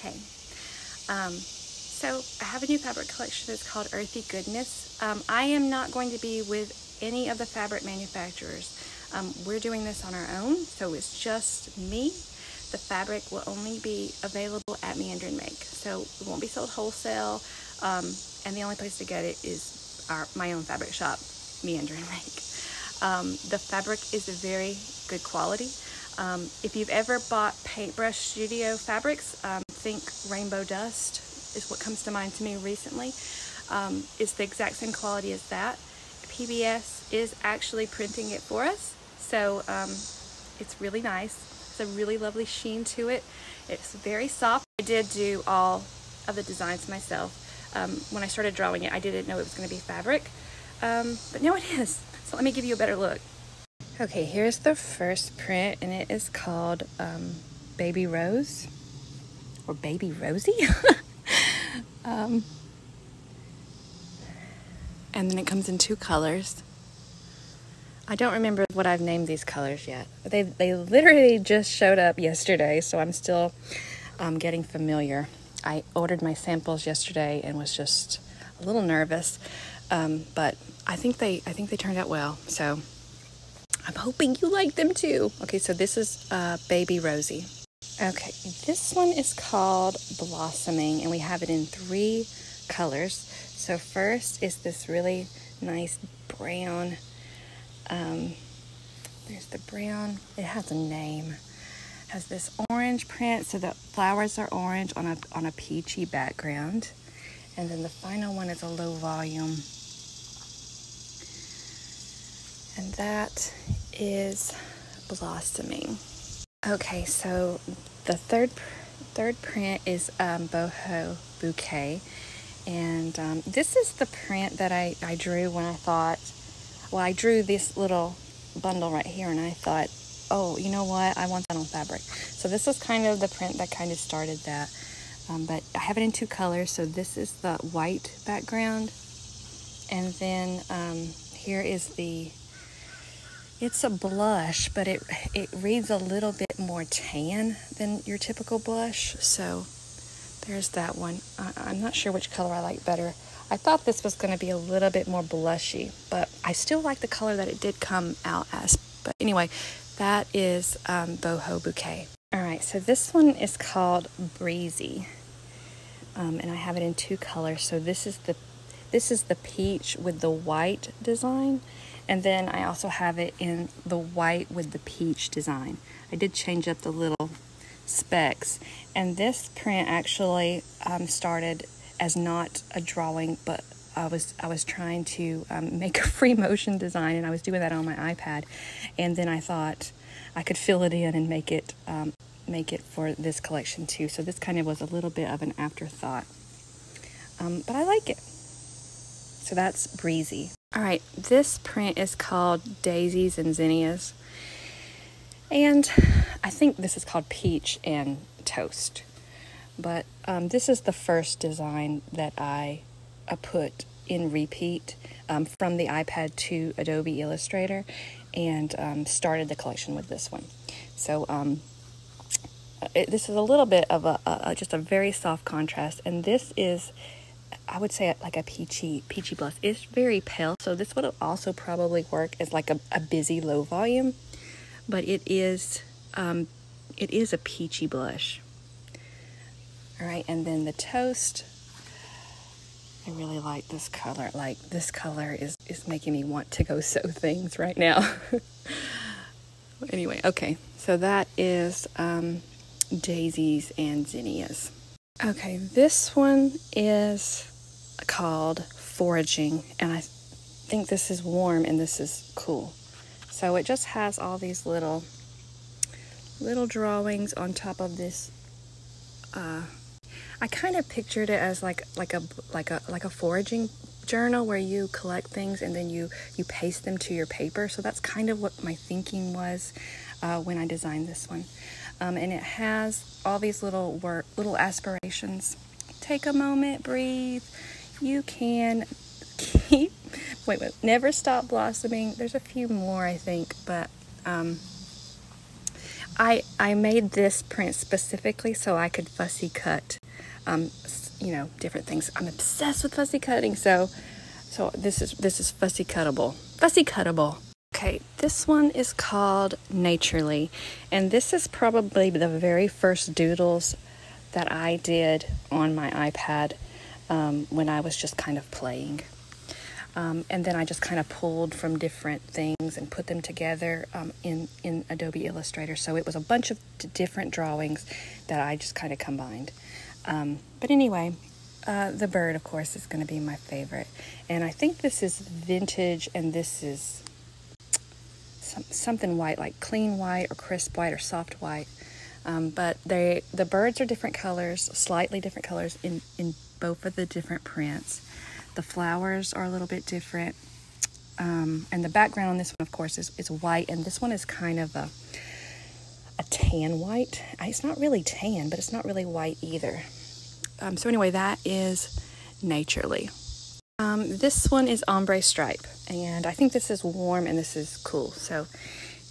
Okay. So I have a new fabric collection. It's called Earthy Goodness. I am not going to be with any of the fabric manufacturers. We're doing this on our own, so it's just me. The fabric will only be available at Meander and Make, so it won't be sold wholesale. And the only place to get it is my own fabric shop, Meander and Make. The fabric is very good quality. If you've ever bought Paintbrush Studio fabrics, think Rainbow Dust is what comes to mind to me recently. It's the exact same quality as that. PBS is actually printing it for us, so it's really nice. It's a really lovely sheen to it. It's very soft. I did do all of the designs myself. When I started drawing it, I didn't know it was going to be fabric, but now it is. So let me give you a better look. Okay, here's the first print, and it is called Baby Rose, or Baby Rosie. And then it comes in 2 colors. I don't remember what I've named these colors yet. They literally just showed up yesterday, so I'm still getting familiar. I ordered my samples yesterday and was just a little nervous, but I think they turned out well. So I'm hoping you like them too. Okay, so this is Baby Rosie. Okay, this one is called Blossoming, and we have it in 3 colors. So first is this really nice brown. There's the brown. It has a name. It has this orange print, so the flowers are orange on a peachy background. And then the final one is a low volume. And that is Blossoming. Okay, so the third print is Boho Bouquet. And this is the print that I drew when I thought, well, I drew this little bundle right here, and I thought, oh, you know what? I want that on fabric. So this was kind of the print that kind of started that. But I have it in 2 colors. So this is the white background. And then here is it's a blush, but it reads a little bit more tan than your typical blush. So there's that one. I'm not sure which color I like better. I thought this was going to be a little bit more blushy, but I still like the color that it did come out as. But anyway, that is Boho Bouquet. All right, so this one is called Breezy, and I have it in 2 colors. So this is the peach with the white design, and then I also have it in the white with the peach design. I did change up the little specks, and this print actually started as not a drawing, but I was trying to make a free motion design, and I was doing that on my iPad, and then I thought I could fill it in and make it for this collection too. So this kind of was a little bit of an afterthought, but I like it. So that's Breezy. All right, this print is called Daisies and Zinnias, and I think this is called Peach and Toast. But this is the first design that I put in repeat from the iPad to Adobe Illustrator, and started the collection with this one. So this is a little bit of just a very soft contrast, and this is, I would say, like a peachy blush. It's very pale, so this would also probably work as like a busy low volume, but it is a peachy blush. All right, and then the Toast, I really like this color. Like, this color is making me want to go sew things right now. Anyway, okay, so that is Daisies and Zinnias. Okay, this one is called Foraging, and I think this is warm and this is cool. So it just has all these little drawings on top of this. I kind of pictured it as like a foraging journal where you collect things and then you paste them to your paper. So that's kind of what my thinking was when I designed this one. And it has all these little aspirations. Take a moment, breathe. You can keep, wait, never stop blossoming. There's a few more, I think, but I made this print specifically so I could fussy cut, different things. I'm obsessed with fussy cutting, so this is fussy cuttable. Okay, this one is called Naturally, and this is probably the very first doodles that I did on my iPad when I was just kind of playing. And then I just kind of pulled from different things and put them together in Adobe Illustrator. So it was a bunch of different drawings that I just kind of combined. But anyway, the bird, of course, is going to be my favorite. And I think this is vintage, and this is something white, like clean white or crisp white or soft white. But the birds are different colors, slightly different colors in both of the different prints. The flowers are a little bit different. And the background on this one, of course, is white. And this one is kind of a tan white. It's not really tan, but it's not really white either. So anyway, that is Naturally. This one is Ombre Stripe. And I think this is warm and this is cool. So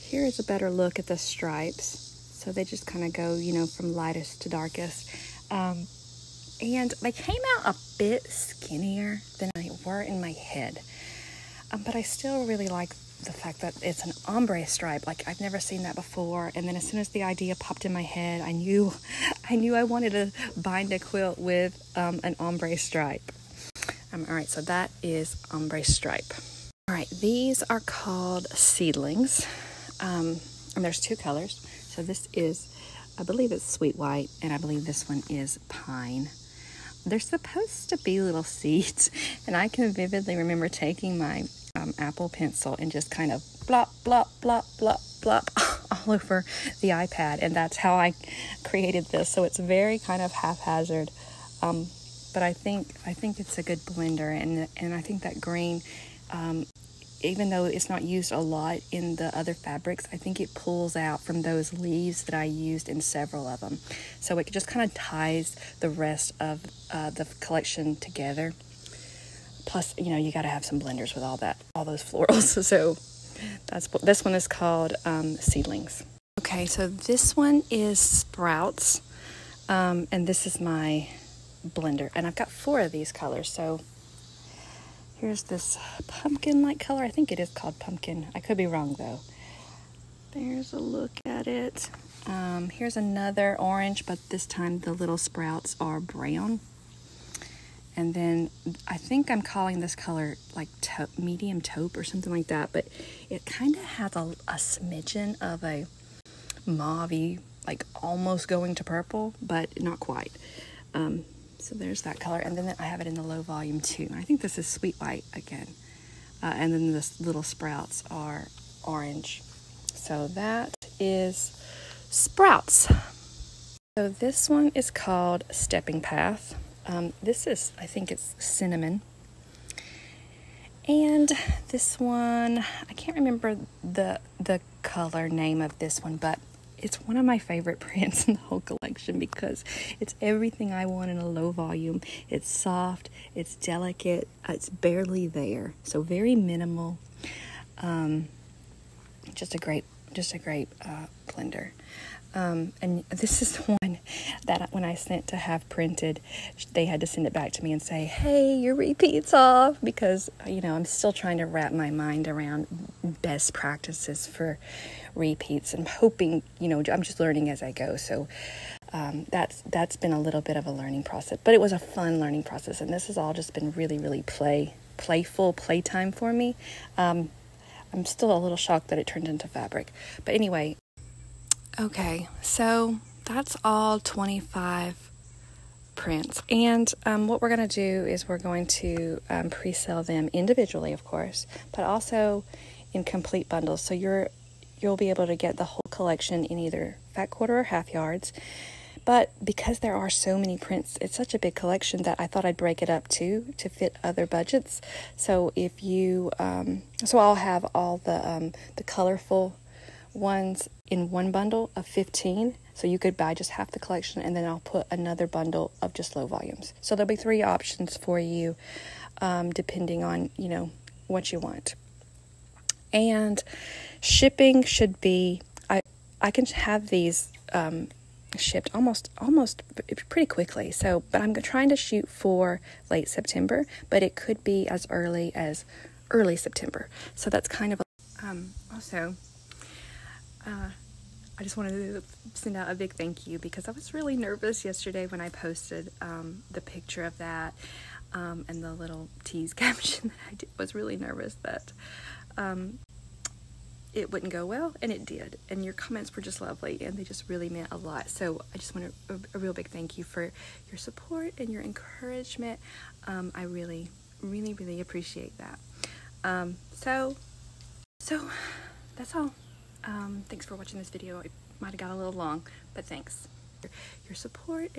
here is a better look at the stripes. So they just kind of go, from lightest to darkest. And they came out a bit skinnier than they were in my head. But I still really like the fact that it's an ombre stripe. Like, I've never seen that before. And then as soon as the idea popped in my head, I knew I wanted to bind a quilt with an ombre stripe. All right, so that is Ombre Stripe. All right, these are called Seedlings. And there's two colors. So this is, I believe it's Sweet White, and I believe this one is Pine. They're supposed to be little seeds, and I can vividly remember taking my Apple pencil and just kind of blop, blop, blop, blop, blop all over the iPad, and that's how I created this. So it's very kind of haphazard, but I think it's a good blender, and I think that green, even though it's not used a lot in the other fabrics, I think it pulls out from those leaves that I used in several of them. So it just kind of ties the rest of the collection together. Plus, you got to have some blenders with all those florals. So this one is called Seedlings. Okay, so this one is Sprouts, and this is my blender. And I've got 4 of these colors, so here's this pumpkin-like color. I think it is called pumpkin. I could be wrong, though. There's a look at it. Here's another orange, but this time the little sprouts are brown. And then I think I'm calling this color like medium taupe or something like that, but it kind of has a smidgen of a mauve-y, like almost going to purple, but not quite. So there's that color, and then I have it in the low volume too. I think this is Sweet White again. And then the little sprouts are orange. So that is Sprouts. So this one is called Stepping Path. This is, I think it's Cinnamon. And this one, I can't remember the color name of this one, but it's one of my favorite prints in the whole collection because it's everything I want in a low volume. It's soft, it's delicate, it's barely there, so very minimal. Just a great blender. And this is the one that when I sent to have printed, they had to send it back to me and say, hey, your repeat's off, because I'm still trying to wrap my mind around best practices for repeats. I'm hoping, I'm just learning as I go. So that's been a little bit of a learning process, but it was a fun learning process. And this has all just been really, really playful playtime for me. I'm still a little shocked that it turned into fabric. But anyway, okay, so that's all 25 prints. And what we're going to do is we're going to pre-sell them individually, of course, but also in complete bundles. So you'll be able to get the whole collection in either fat quarter or half yards. But because there are so many prints, it's such a big collection that I thought I'd break it up too to fit other budgets. So if you, so I'll have all the colorful ones in one bundle of 15. So you could buy just half the collection, and then I'll put another bundle of just low volumes. So there'll be 3 options for you, depending on, what you want. And shipping should be, I can have these shipped almost pretty quickly. So, but I'm trying to shoot for late September, but it could be as early as early September. So that's kind of also. I just wanted to send out a big thank you because I was really nervous yesterday when I posted the picture of that and the little tease caption that I did. Was really nervous that it wouldn't go well, and it did. And your comments were just lovely, and they just really meant a lot. So I just want a real big thank you for your support and your encouragement. I really, really, really appreciate that. So that's all. Thanks for watching this video. It might have got a little long, but thanks. Your support.